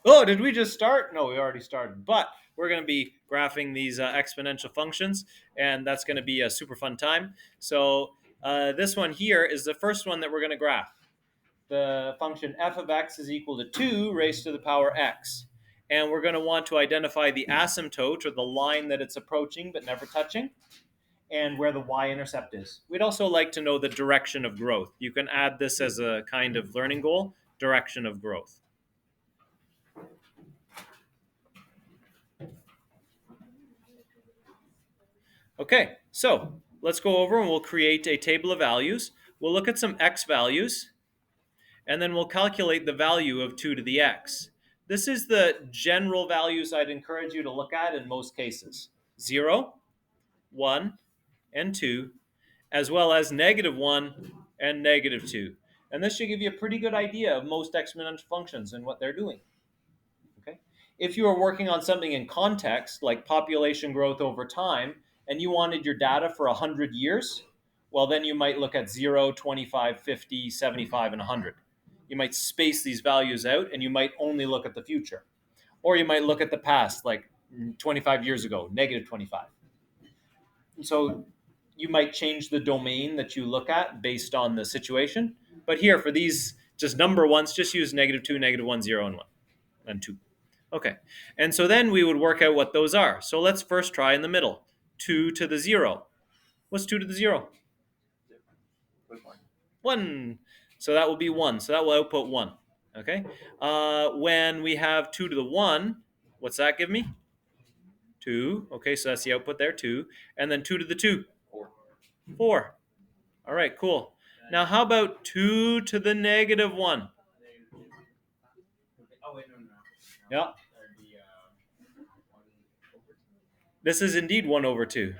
Oh, did we just start? No, we already started. But we're going to be graphing these exponential functions, and that's going to be a super fun time. So this one here is the first one that we're going to graph. The function f of x is equal to 2 raised to the power x. And we're going to want to identify the asymptote, or the line that it's approaching but never touching, and where the y-intercept is. We'd also like to know the direction of growth. You can add this as a kind of learning goal, direction of growth. Okay, so let's go over and we'll create a table of values. We'll look at some x values, and then we'll calculate the value of 2 to the x. This is the general values I'd encourage you to look at in most cases. 0, 1, and 2, as well as -1 and -2. And this should give you a pretty good idea of most exponential functions and what they're doing. Okay? If you are working on something in context, like population growth over time, and you wanted your data for 100 years, well, then you might look at 0, 25, 50, 75, and 100. You might space these values out, and you might only look at the future. Or you might look at the past, like 25 years ago, -25. So you might change the domain that you look at based on the situation. But here, for these just number ones, just use -2, -1, 0, and 1, and 2. Okay, and so then we would work out what those are. So let's first try in the middle. 2 to the 0. What's 2 to the 0? 1. So that will be 1. So that will output 1. Okay. When we have 2 to the 1, what's that give me? 2. Okay, so that's the output there, 2. And then 2 to the 2? 4. All right, cool. Now how about 2 to the -1? Yeah. This is indeed 1 over 2.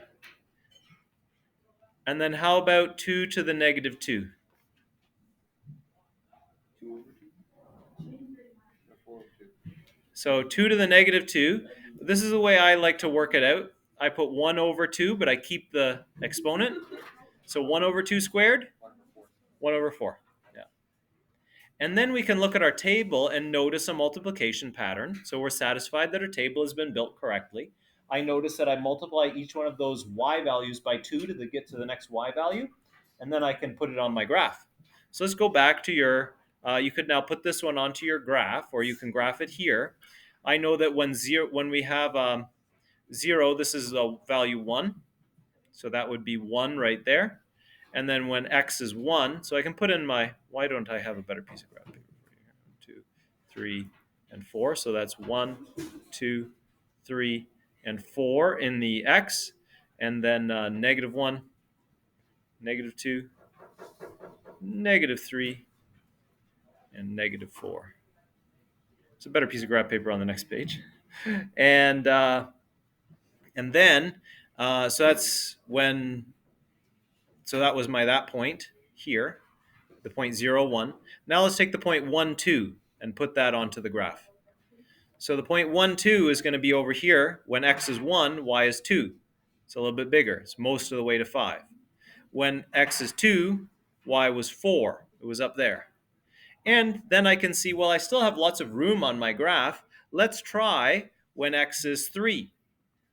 And then how about 2 to the -2? So 2 to the -2. This is the way I like to work it out. I put 1 over 2, but I keep the exponent. So 1 over 2 squared? 1 over 4. Yeah. And then we can look at our table and notice a multiplication pattern. So we're satisfied that our table has been built correctly. I notice that I multiply each one of those y values by 2 to get to the next y value, and then I can put it on my graph. So let's go back to your, you could now put this one onto your graph, or you can graph it here. I know that when we have 0, this is a value 1. So that would be 1 right there. And then when x is 1, so I can put in my, why don't I have a better piece of graph paper for you? 2, 3, and 4. So that's 1, 2, 3, and 4 in the x. And then -1, -2, -3, and -4. It's a better piece of graph paper on the next page. And then, so that's when, so that was that point here, the point 0, 1. Now let's take the point 1, 2 and put that onto the graph. So the point 1, 2 is going to be over here. When x is 1, y is 2. It's a little bit bigger. It's most of the way to 5. When x is 2, y was 4. It was up there. And then I can see, well, I still have lots of room on my graph. Let's try when x is 3.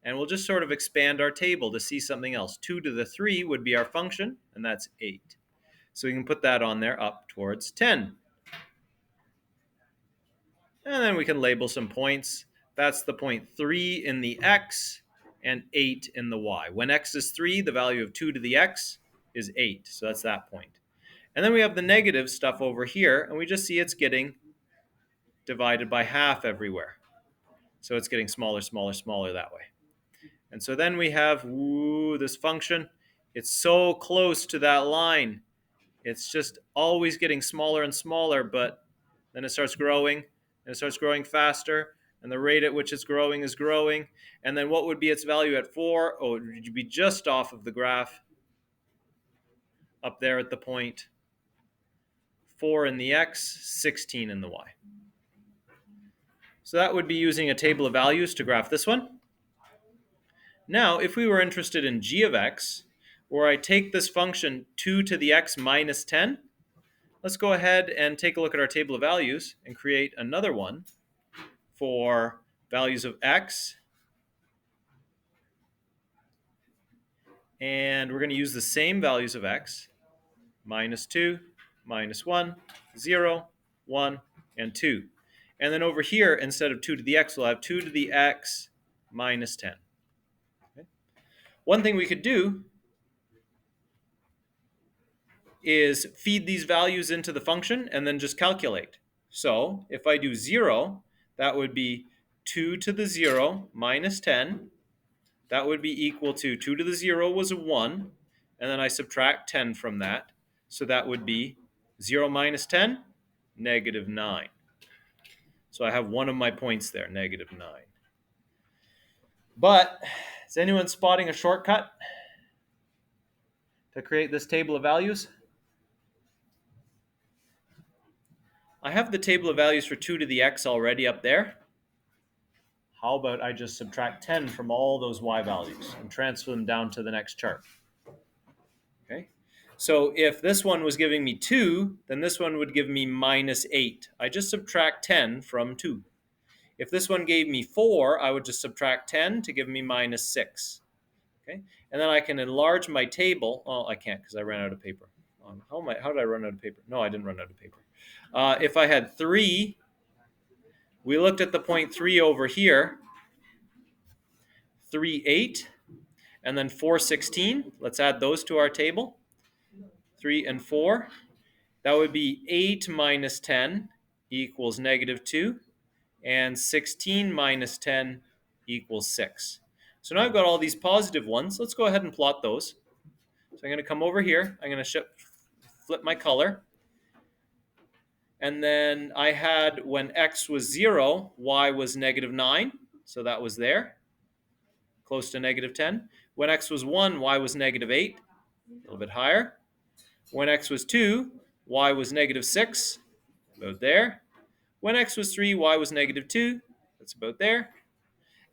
And we'll just sort of expand our table to see something else. 2 to the 3 would be our function, and that's 8. So we can put that on there up towards 10. And then we can label some points. That's the point 3 in the x and 8 in the y. When x is 3, the value of 2 to the x is 8. So that's that point. And then we have the negative stuff over here, and we just see it's getting divided by half everywhere. So it's getting smaller, smaller, smaller that way. And so then we have this function. It's so close to that line. It's just always getting smaller and smaller, but then it starts growing, and it starts growing faster, and the rate at which it's growing is growing. And then what would be its value at 4? Oh, it would be just off of the graph, up there at the point 4 in the x, 16 in the y. So that would be using a table of values to graph this one. Now, if we were interested in g of x, where I take this function 2 to the x minus 10, let's go ahead and take a look at our table of values and create another one for values of x. And we're going to use the same values of x. Minus 2, minus 1, 0, 1, and 2. And then over here, instead of 2 to the x, we'll have 2 to the x minus 10. Okay. One thing we could do is feed these values into the function and then just calculate. So if I do 0, that would be 2 to the 0 minus 10. That would be equal to 2 to the 0 was a 1, and then I subtract 10 from that. So that would be 0 minus 10, negative 9. So I have one of my points there, negative 9. But is anyone spotting a shortcut to create this table of values? I have the table of values for 2 to the x already up there. How about I just subtract 10 from all those y values and transfer them down to the next chart? Okay. So if this one was giving me 2, then this one would give me minus 8. I just subtract 10 from 2. If this one gave me 4, I would just subtract 10 to give me minus 6. Okay, and then I can enlarge my table. Oh, I can't because I ran out of paper. How did I run out of paper? No, I didn't run out of paper. If I had 3, we looked at the point 3 over here. 3, 8, and then 4, 16. Let's add those to our table. 3 and 4. That would be 8 minus 10 equals negative 2, and 16 minus 10 equals 6. So now I've got all these positive ones. Let's go ahead and plot those. So I'm going to come over here. I'm going to flip my color. And then I had, when x was 0, y was negative 9. So that was there, close to negative 10. When x was 1, y was negative 8, a little bit higher. When x was 2, y was negative 6, about there. When x was 3, y was negative 2, that's about there.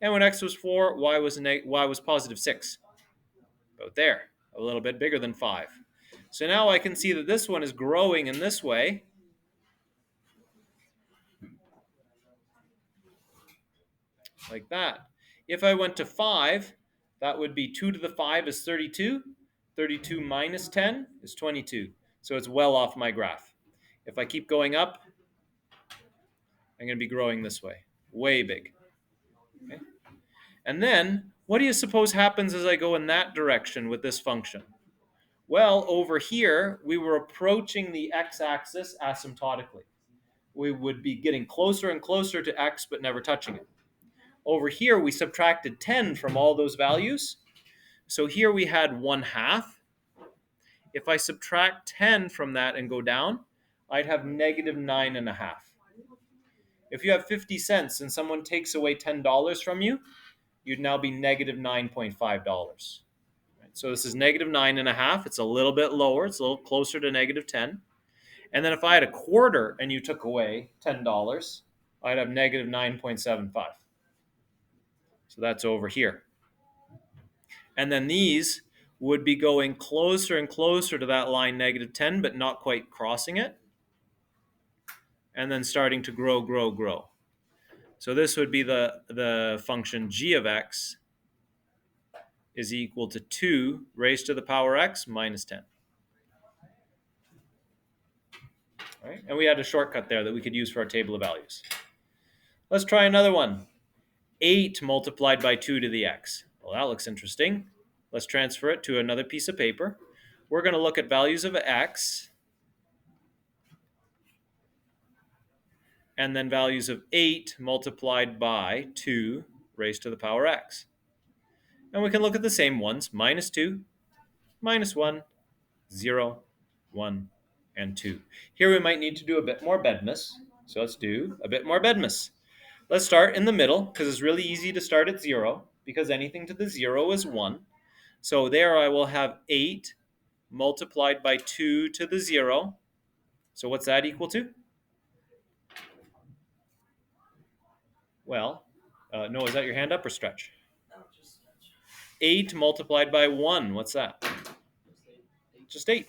And when x was 4, y was positive 6, about there, a little bit bigger than 5. So now I can see that this one is growing in this way. Like that. If I went to 5, that would be 2 to the 5 is 32. 32 minus 10 is 22. So it's well off my graph. If I keep going up, I'm going to be growing this way. Way big. Okay? And then, what do you suppose happens as I go in that direction with this function? Well, over here, we were approaching the x-axis asymptotically. We would be getting closer and closer to x, but never touching it. Over here, we subtracted 10 from all those values. So here we had 1/2. If I subtract 10 from that and go down, I'd have negative 9.5. If you have 50 cents and someone takes away $10 from you, you'd now be negative $9.5. So this is negative 9.5. It's a little bit lower. It's a little closer to negative 10. And then if I had a quarter and you took away $10, I'd have negative 9.75. So that's over here. And then these would be going closer and closer to that line negative 10, but not quite crossing it. And then starting to grow, grow, grow. So this would be the function g of x is equal to 2 raised to the power x minus 10. All right? And we had a shortcut there that we could use for our table of values. Let's try another one. 8 multiplied by 2 to the x. Well, that looks interesting. Let's transfer it to another piece of paper. We're going to look at values of x and then values of 8 multiplied by 2 raised to the power x. And we can look at the same ones, minus 2, minus 1, 0, 1, and 2. Here we might need to do a bit more bedmas. So let's do a bit more bedmas. Let's start in the middle because it's really easy to start at 0 because anything to the 0 is 1. So there I will have 8 multiplied by 2 to the 0. So what's that equal to? Well, no, is that your hand up or stretch? 8 multiplied by 1, what's that? Just 8.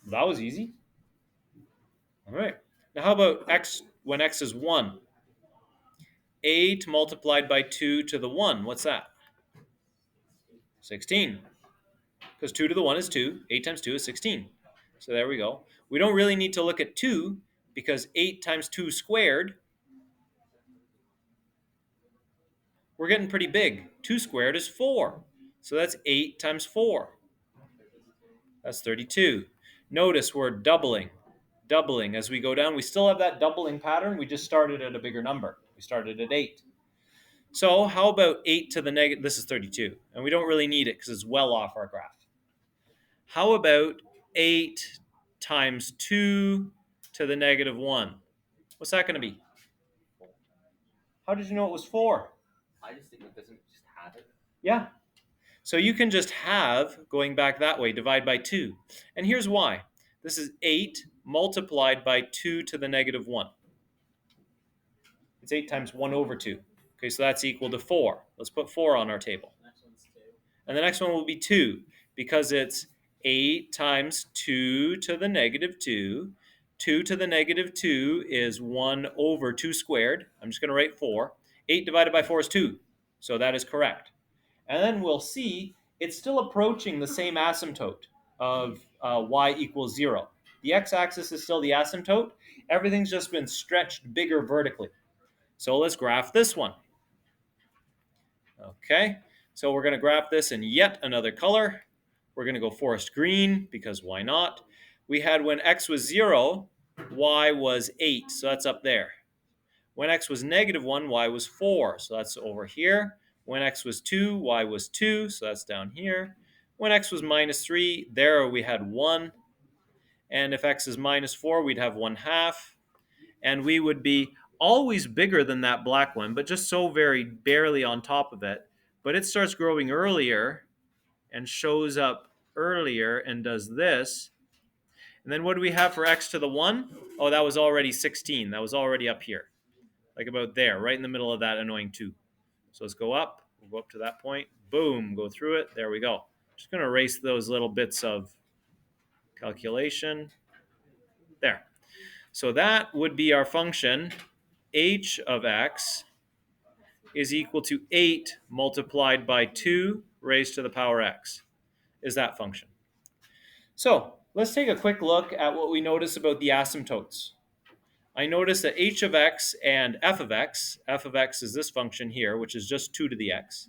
That was easy. All right. Now how about x when x is 1. 8 multiplied by 2 to the 1. What's that? 16. Because 2 to the 1 is 2. 8 times 2 is 16. So there we go. We don't really need to look at 2 because 8 times 2 squared, we're getting pretty big. 2 squared is 4. So that's 8 times 4. That's 32. Notice we're doubling as we go down. We still have that doubling pattern. We just started at a bigger number. We started at 8. So how about 8 to the negative? This is 32. And we don't really need it because it's well off our graph. How about 8 times 2 to the negative 1? What's that going to be? How did you know it was 4? I just think it doesn't just have it. Yeah. So you can just have, going back that way, divide by 2. And here's why. This is 8 multiplied by 2 to the negative 1. It's 8 times 1 over 2. Okay, so that's equal to 4. Let's put 4 on our table. Next one's 2. And the next one will be 2 because it's 8 times 2 to the negative 2. 2 to the negative 2 is 1 over 2 squared. I'm just going to write 4. 8 divided by 4 is 2. So that is correct. And then we'll see it's still approaching the same asymptote of y equals 0. The x-axis is still the asymptote. Everything's just been stretched bigger vertically. So let's graph this one. Okay, so we're going to graph this in yet another color. We're going to go forest green because why not? We had when x was 0, y was 8, so that's up there. When x was negative 1, y was 4, so that's over here. When x was 2, y was 2, so that's down here. When x was minus 3, there we had 1. And if x is minus 4, we'd have 1/2. And we would be always bigger than that black one, but just so very barely on top of it. But it starts growing earlier and shows up earlier and does this. And then what do we have for x to the 1? Oh, that was already 16. That was already up here, like about there, right in the middle of that annoying 2. So let's go up. We'll go up to that point. Boom, go through it. There we go. Just going to erase those little bits of calculation. There. So that would be our function h of x is equal to 8 multiplied by 2 raised to the power x, is that function. So let's take a quick look at what we notice about the asymptotes. I notice that h of x and f of x is this function here, which is just 2 to the x.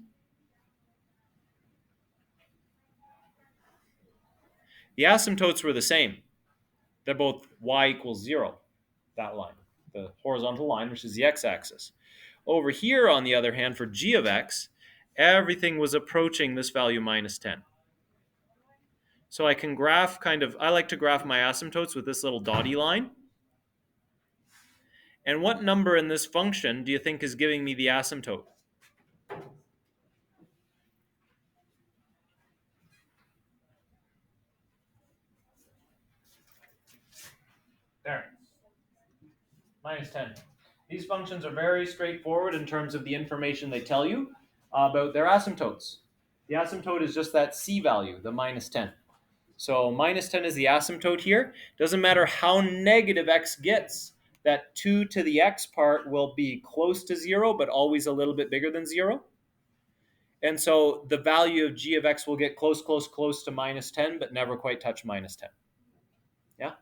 The asymptotes were the same. They're both y equals 0, that line, the horizontal line, which is the x-axis. Over here, on the other hand, for g of x, everything was approaching this value minus 10. So I can graph I like to graph my asymptotes with this little dotty line. And what number in this function do you think is giving me the asymptote? There. Minus 10. These functions are very straightforward in terms of the information they tell you about their asymptotes. The asymptote is just that c value, the minus 10. So minus 10 is the asymptote here. Doesn't matter how negative x gets, that 2 to the x part will be close to 0, but always a little bit bigger than 0. And so the value of g of x will get close to minus 10, but never quite touch minus 10. Yeah?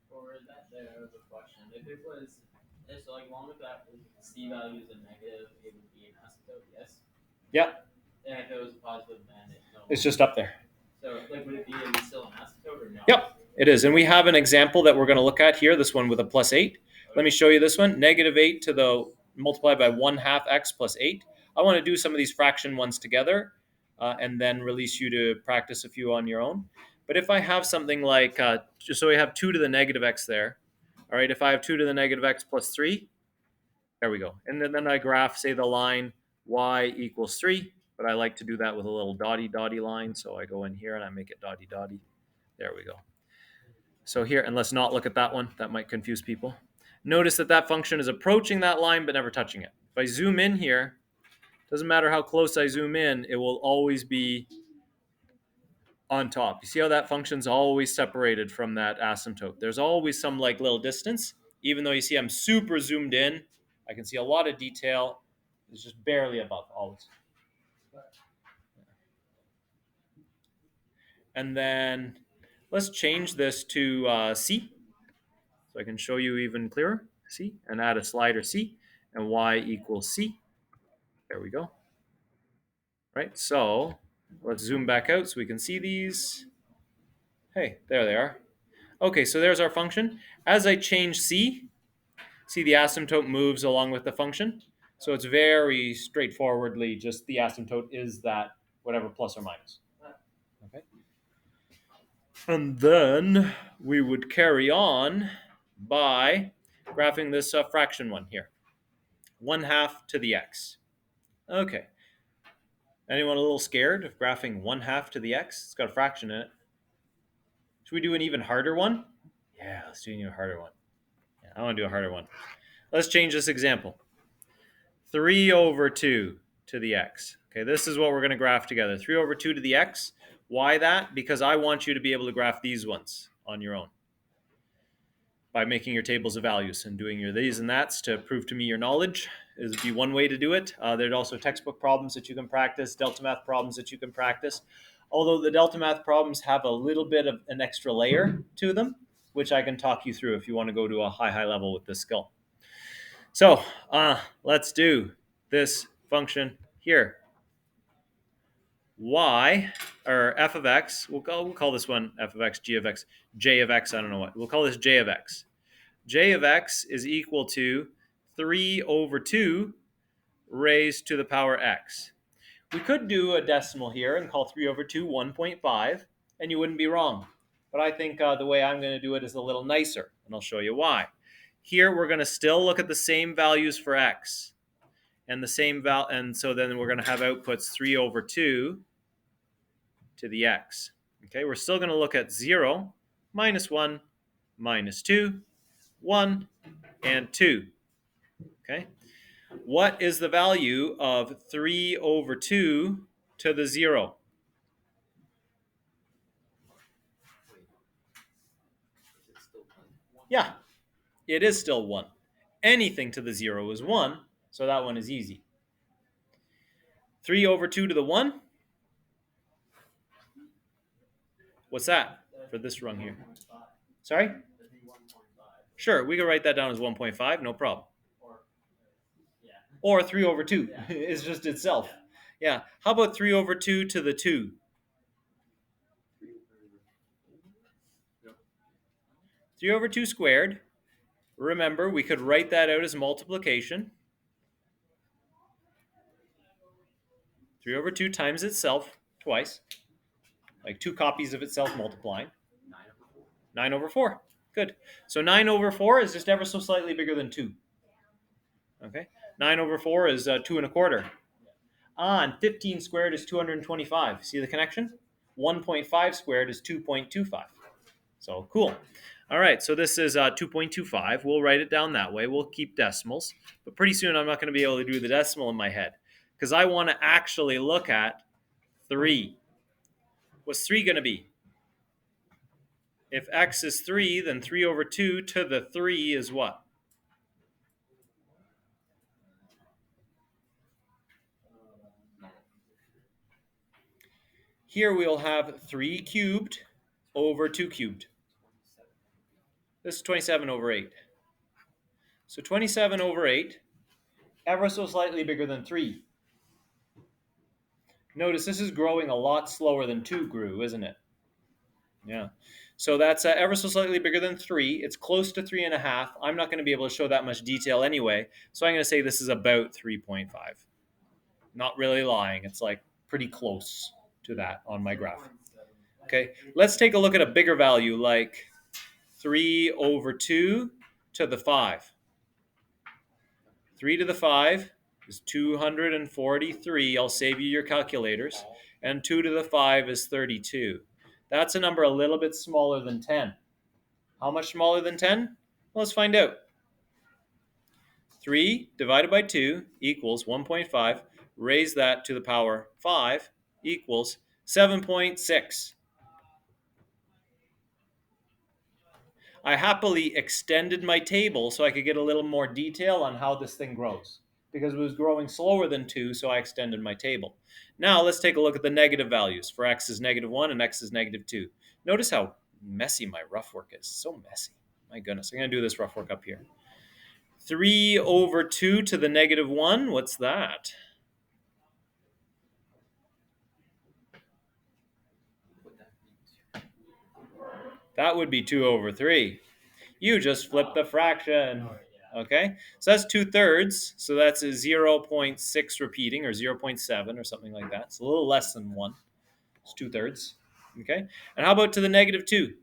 Or that there was a question. If it was, so like long as that c value is a negative, it would be an asymptote, yes? Yeah. And if it was positive, then it's just up there. So like would it be still an asymptote or no? Yep, it is. And we have an example that we're going to look at here, this one with a plus 8. Okay. Let me show you this one. Negative 8 to the multiplied by 1/2 x plus 8. I want to do some of these fraction ones together and then release you to practice a few on your own. But if I have something like, just so we have 2 to the negative x there, all right, if I have 2 to the negative x plus 3, there we go. And then I graph, say, the line y equals 3, but I like to do that with a little dotty line. So I go in here and I make it dotty. There we go. So here, and let's not look at that one. That might confuse people. Notice that that function is approaching that line but never touching it. If I zoom in here, doesn't matter how close I zoom in, it will always be on top. You see how that function's always separated from that asymptote. There's always some like little distance, Even though you see I'm super zoomed in, I can see a lot of detail. It's just barely above always. And then let's change this to C, so I can show you even clearer. C, and add a slider C, and Y equals C. There we go. Right, so let's zoom back out so we can see these. Hey, there they are. Okay, so there's our function. As I change C, see the asymptote moves along with the function. So it's very straightforwardly just the asymptote is that whatever plus or minus. Okay. And then we would carry on by graphing this fraction one here. 1/2 to the x. Okay. Anyone a little scared of graphing 1/2 to the x? It's got a fraction in it. Should we do an even harder one? Yeah, let's do an even harder one. Yeah, I want to do a harder one. Let's change this example. 3/2 to the x. Okay, this is what we're going to graph together. 3/2 to the x. Why that? Because I want you to be able to graph these ones on your own by making your tables of values and doing your these and that's to prove to me your knowledge is be one way to do it. There's also textbook problems that you can practice, delta math problems that you can practice. Although the delta math problems have a little bit of an extra layer to them, which I can talk you through if you want to go to a high level with this skill. So let's do this function here. Y, or f of x, we'll call this one f of x, g of x, j of x, I don't know what. We'll call this j of x. J of x is equal to 3/2 raised to the power x. We could do a decimal here and call 3/2 1.5, and you wouldn't be wrong. But I think the way I'm going to do it is a little nicer, and I'll show you why. Here we're going to still look at the same values for x, and the same and so then we're going to have outputs 3/2 to the x. Okay, we're still going to look at 0, -1, -2, 1, and 2. Okay, what is the value of 3/2 to the 0? Yeah, it is still 1. Anything to the 0 is 1, so that one is easy. 3/2 to the 1? What's that for this rung here? Sorry? Sure, we can write that down as 1.5, no problem. Or 3/2 is just itself. Yeah, how about 3/2 to the 2? 3/2 squared. Remember, we could write that out as multiplication. 3/2 times itself twice, like 2 copies of itself multiplying. 9/4. Good. So 9/4 is just ever so slightly bigger than 2. Okay. 9/4 is 2 1/4. And 15 squared is 225. See the connection? 1.5 squared is 2.25. So cool. All right, so this is 2.25. We'll write it down that way. We'll keep decimals. But pretty soon I'm not going to be able to do the decimal in my head because I want to actually look at 3. What's 3 going to be? If x is 3, then 3/2 to the 3 is what? Here we'll have 3 cubed over 2 cubed. This is 27/8. So 27/8, ever so slightly bigger than 3. Notice this is growing a lot slower than 2 grew, isn't it? Yeah. So that's ever so slightly bigger than 3. It's close to 3.5. I'm not going to be able to show that much detail anyway, so I'm going to say this is about 3.5. Not really lying. It's like pretty close to that on my graph. Okay, let's take a look at a bigger value like 3/2 to the 5. 3 to the 5 is 243. I'll save you your calculators. And 2 to the 5 is 32. That's a number a little bit smaller than 10. How much smaller than 10? Well, let's find out. 3 divided by 2 equals 1.5. Raise that to the power 5 equals 7.6. I happily extended my table so I could get a little more detail on how this thing grows. Because it was growing slower than 2, so I extended my table. Now let's take a look at the negative values. For x is -1 and x is -2. Notice how messy my rough work is. So messy. My goodness. I'm going to do this rough work up here. 3 over 2 to the -1. What's that? That would be 2 over 3. You just flip the fraction. Okay, so that's 2/3. So that's a 0.6 repeating, or 0.7 or something like that. It's a little less than 1. It's 2/3. Okay, and how about to the -2?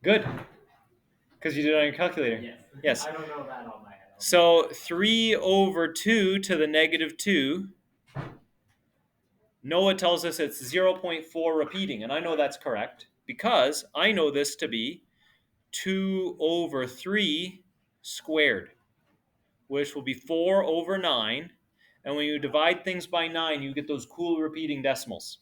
Good, because you did it on your calculator. Yes. Yes. I don't know that on my head. So 3 over 2 to the -2. Noah tells us it's 0.4 repeating, and I know that's correct because I know this to be 2 over 3 squared, which will be 4 over 9. And when you divide things by 9, you get those cool repeating decimals.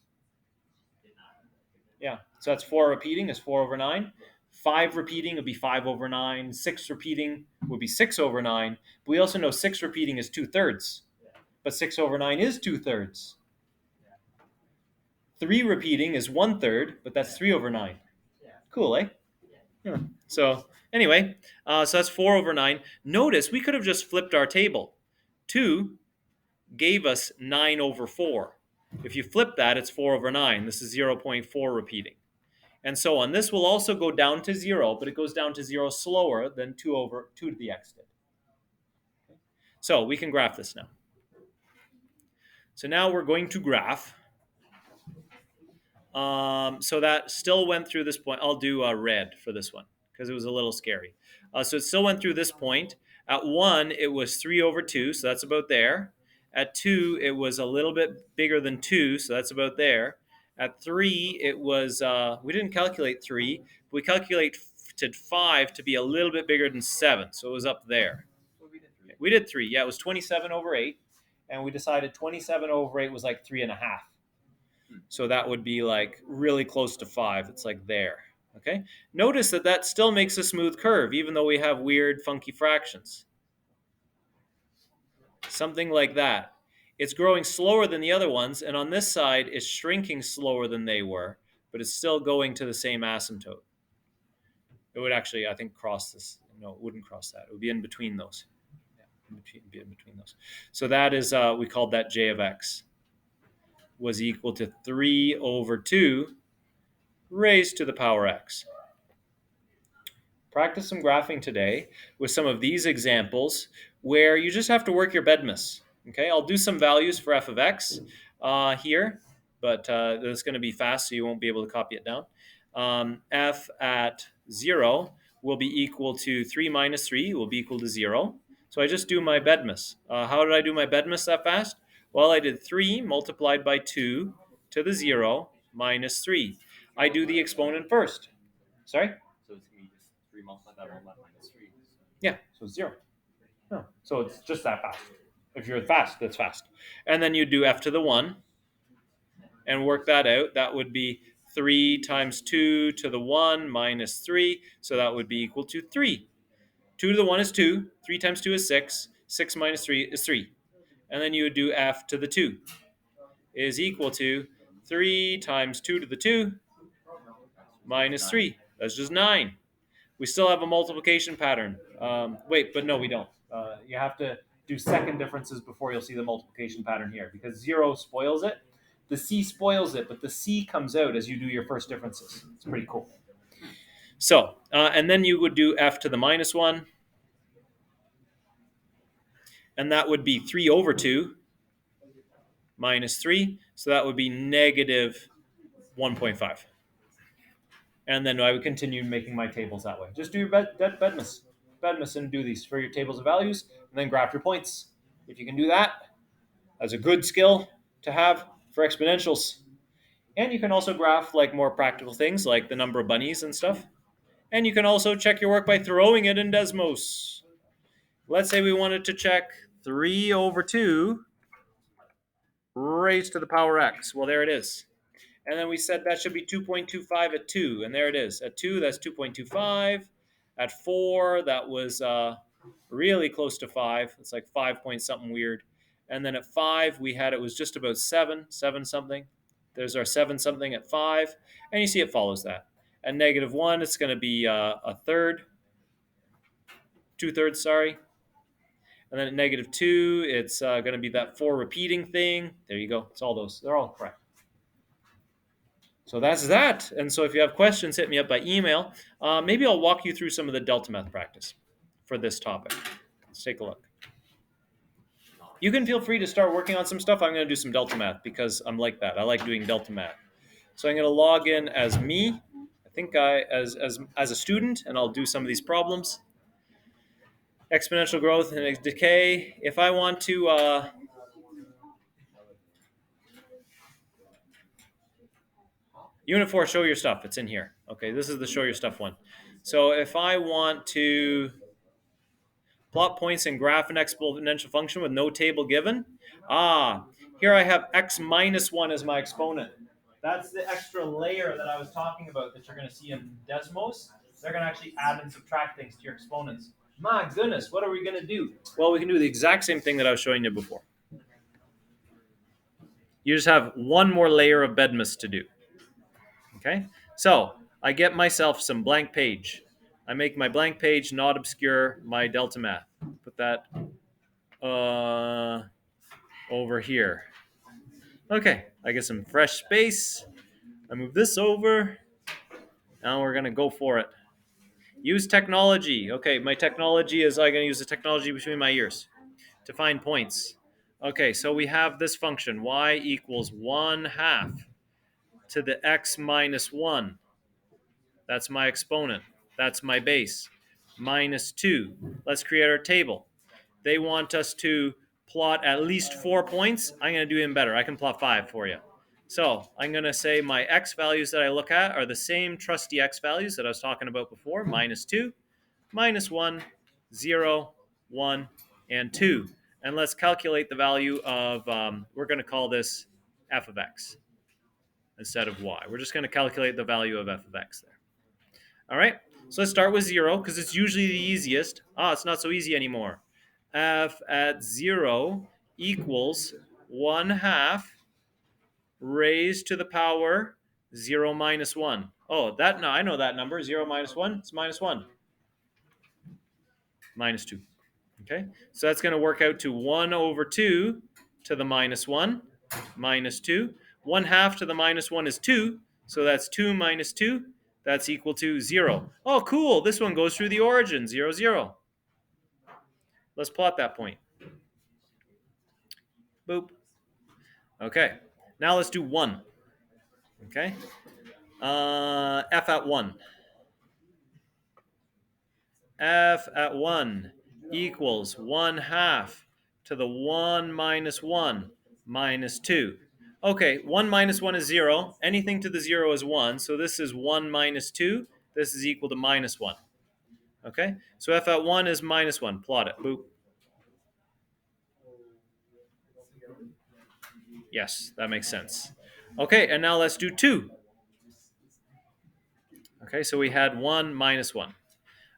Yeah, so that's 4 repeating is 4 over 9. 5 repeating would be 5 over 9. 6 repeating would be 6 over 9. But we also know 6 repeating is 2/3. But 6 over 9 is 2/3. 3 repeating is 1/3, but that's 3 over 9. Cool, eh? Yeah. So anyway, so that's 4 over 9. Notice we could have just flipped our table. 2 gave us 9 over 4. If you flip that, it's 4 over 9. This is 0.4 repeating. And so on. This will also go down to 0, but it goes down to 0 slower than 2 over 2 to the x did. So we can graph this now. So now we're going to graph. So that still went through this point. I'll do red for this one because it was a little scary. So it still went through this point. At 1, it was 3 over 2, so that's about there. At 2, it was a little bit bigger than 2, so that's about there. At 3, it was, we didn't calculate 3, but we calculated 5 to be a little bit bigger than 7, so it was up there. We did 3, yeah, it was 27 over 8, and we decided 27 over 8 was like 3.5. So that would be like really close to 5. It's like there. Okay. Notice that that still makes a smooth curve, even though we have weird, funky fractions. Something like that. It's growing slower than the other ones, and on this side, it's shrinking slower than they were, but it's still going to the same asymptote. It would actually, I think, cross this. No, it wouldn't cross that. It would be in between those. Yeah, be in between those. So that is, we called that j of x was equal to 3 over 2 raised to the power x. Practice some graphing today with some of these examples where you just have to work your bedmas. Okay, I'll do some values for f of x here, but it's going to be fast, so you won't be able to copy it down. F at 0 will be equal to 3 minus 3 will be equal to 0. So I just do my bedmas. How did I do my bedmas that fast? Well, I did 3 multiplied by 2 to the 0 minus 3. I do the exponent first. Sorry? So it's going to be just 3 multiplied by 1 minus 3. Yeah, so 0. No. So it's just that fast. If you're fast, that's fast. And then you do f to the 1 and work that out. That would be 3 times 2 to the 1 minus 3. So that would be equal to 3. 2 to the 1 is 2. 3 times 2 is 6. 6 minus 3 is 3. And then you would do f to the 2 is equal to 3 times 2 to the 2 minus 3. That's just 9. We still have a multiplication pattern. Wait, but no, we don't. You have to do second differences before you'll see the multiplication pattern here, because 0 spoils it. The c spoils it, but the c comes out as you do your first differences. It's pretty cool. So, and then you would do f to the minus 1, and that would be 3 over 2 minus 3. So that would be negative 1.5. And then I would continue making my tables that way. Just do your bedmas and do these for your tables of values, and then graph your points. If you can do that, that's a good skill to have for exponentials. And you can also graph like more practical things like the number of bunnies and stuff. And you can also check your work by throwing it in Desmos. Let's say we wanted to check 3 over 2 raised to the power x. Well, there it is. And then we said that should be 2.25 at 2. And there it is. At 2, that's 2.25. At 4, that was really close to 5. It's like 5 point something weird. And then at 5, we had it was just about 7, 7 something. There's our 7 something at 5. And you see it follows that. At negative 1, it's going to be a third, 2/3, sorry. And then at negative 2, it's going to be that 4 repeating thing. There you go. It's all those. They're all correct. So that's that. And so if you have questions, hit me up by email. Maybe I'll walk you through some of the delta math practice for this topic. Let's take a look. You can feel free to start working on some stuff. I'm going to do some delta math because I'm like that. I like doing delta math. So I'm going to log in as me. I think as a student, and I'll do some of these problems. Exponential growth and decay. If I want to Unit 4, show your stuff. It's in here. Okay, this is the show your stuff one. So if I want to plot points and graph an exponential function with no table given, here I have x minus 1 as my exponent. That's the extra layer that I was talking about that you're going to see in Desmos. They're going to actually add and subtract things to your exponents. My goodness, what are we going to do? Well, we can do the exact same thing that I was showing you before. You just have one more layer of bedmas to do. Okay, so I get myself some blank page. I make my blank page not obscure my delta math. Put that over here. Okay, I get some fresh space. I move this over. Now we're gonna go for it. Use technology. Okay, my technology is I'm gonna use the technology between my ears to find points. Okay, so we have this function, y equals 1/2 to the x minus 1. That's my exponent. That's my base. Minus 2. Let's create our table. They want us to plot at least 4 points. I'm going to do even better. I can plot 5 for you. So I'm going to say my x values that I look at are the same trusty x values that I was talking about before. Minus 2, minus 1, 0, 1, and 2. And let's calculate the value of, we're going to call this f of x instead of y. We're just going to calculate the value of f of x there. All right, so let's start with 0 because it's usually the easiest. It's not so easy anymore. F at 0 equals 1/2 raised to the power 0 minus 1. Oh, that no, I know that number. 0 minus 1, it's minus 1. Minus 2. Okay, so that's going to work out to 1 over 2 to the minus 1, minus 2. 1/2 to the minus 1 is 2, so that's 2 minus 2. That's equal to 0. Oh, cool. This one goes through the origin, 0, 0. Let's plot that point. Boop. Okay. Now let's do 1. Okay. F at 1. F at 1 equals 1/2 to the 1 minus 1 minus 2. Okay, 1 minus 1 is 0. Anything to the 0 is 1. So this is 1 minus 2. This is equal to minus 1. Okay, so f at 1 is minus 1. Plot it. Boop. Yes, that makes sense. Okay, and now let's do 2. Okay, so we had 1 minus 1.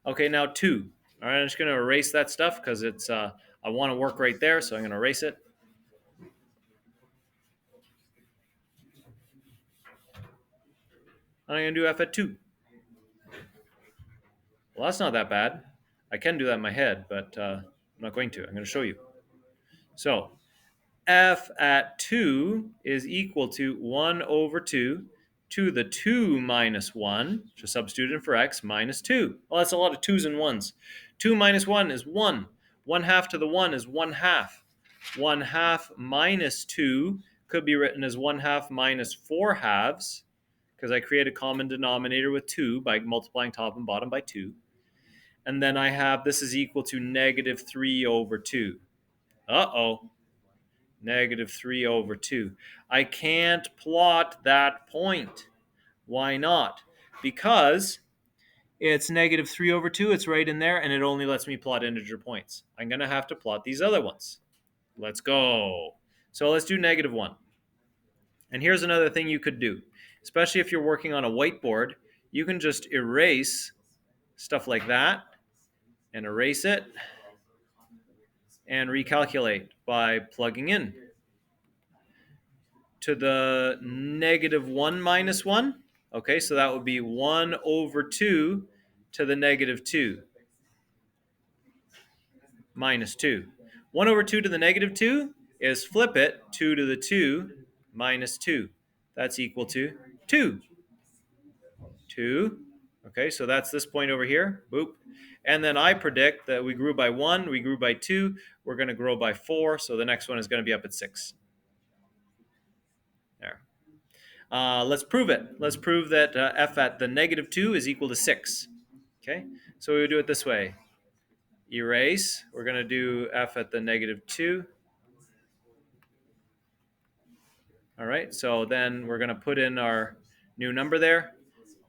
Okay, now 2. All right, I'm just going to erase that stuff because it's I want to work right there, so I'm going to erase it. I'm going to do f at 2. Well, that's not that bad. I can do that in my head, but I'm not going to. I'm going to show you. So f at 2 is equal to 1 over 2 to the 2 minus 1, just substituting for x, minus 2. Well, that's a lot of 2's and 1's. 2 minus 1 is 1. 1/2 to the 1 is 1/2. 1/2 minus 2 could be written as 1/2 minus 4/2, because I create a common denominator with 2 by multiplying top and bottom by 2. And then I have this is equal to negative 3 over 2. Uh-oh. Negative 3 over 2. I can't plot that point. Why not? Because it's negative 3 over 2. It's right in there, and it only lets me plot integer points. I'm going to have to plot these other ones. Let's go. So let's do negative 1. And here's another thing you could do. especially if you're working on a whiteboard, you can just erase stuff like that and erase it and recalculate by plugging in to the -1 minus 1. Okay, so that would be 1 over 2 to the -2 minus 2. 1 over 2 to the -2 is flip it, 2 to the 2 minus 2. That's equal to 2. 2. Okay, so that's this point over here. Boop. And then I predict that we grew by 1, we grew by 2, we're going to grow by 4, so the next one is going to be up at 6. There. Let's prove it. Let's prove that f at the -2 is equal to 6. Okay, so we would do it this way. Erase. We're going to do f at the -2. All right, so then we're going to put in our new number there.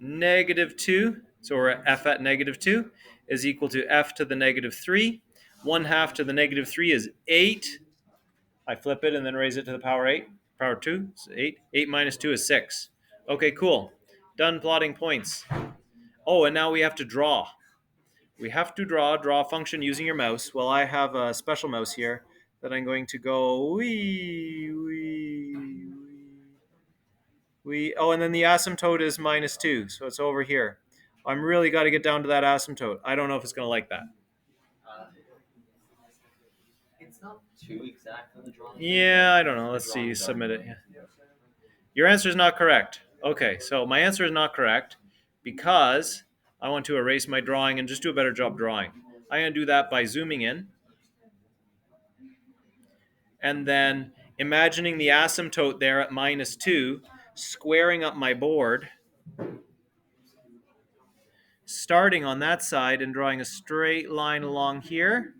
-2, so we're at f at -2 is equal to f to the -3. 1/2 to the -3 is 8. I flip it and then raise it to the power 8. Power 2 is 8. 8 minus 2 is 6. Okay, cool. Done plotting points. Oh, and now we have to draw. We have to draw a function using your mouse. Well, I have a special mouse here that I'm going to go wee, wee, wee. Oh, and then the asymptote is -2, so it's over here. I'm really got to get down to that asymptote. I don't know if it's going to like that. Uh, it's not too exact on the drawing. Yeah, I don't know. Let's see. Submit it. Yeah. Your answer is not correct. Okay, so my answer is not correct because I want to erase my drawing and just do a better job drawing. I'm going to do that by zooming in and then imagining the asymptote there at -2, squaring up my board, starting on that side and drawing a straight line along here.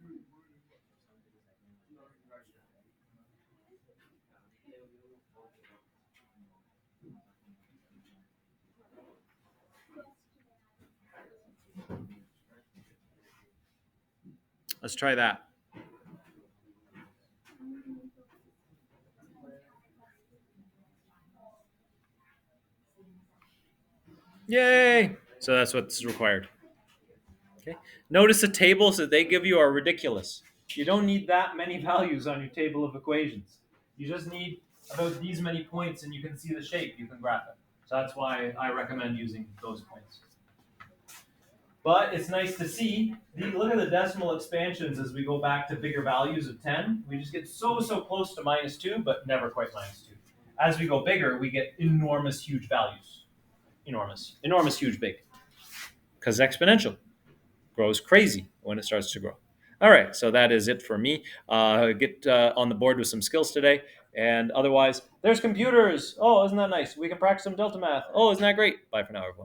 Let's try that. Yay! So that's what's required. Okay. Notice the tables that they give you are ridiculous. You don't need that many values on your table of equations. You just need about these many points and you can see the shape. You can graph it. So that's why I recommend using those points. But it's nice to see. Look at the decimal expansions as we go back to bigger values of 10. We just get so close to -2, but never quite -2. As we go bigger, we get enormous, huge values. Enormous, huge, big. Because exponential grows crazy when it starts to grow. All right, so that is it for me. Get on the board with some skills today. And otherwise, there's computers. Oh, isn't that nice? We can practice some delta math. Oh, isn't that great? Bye for now, everyone.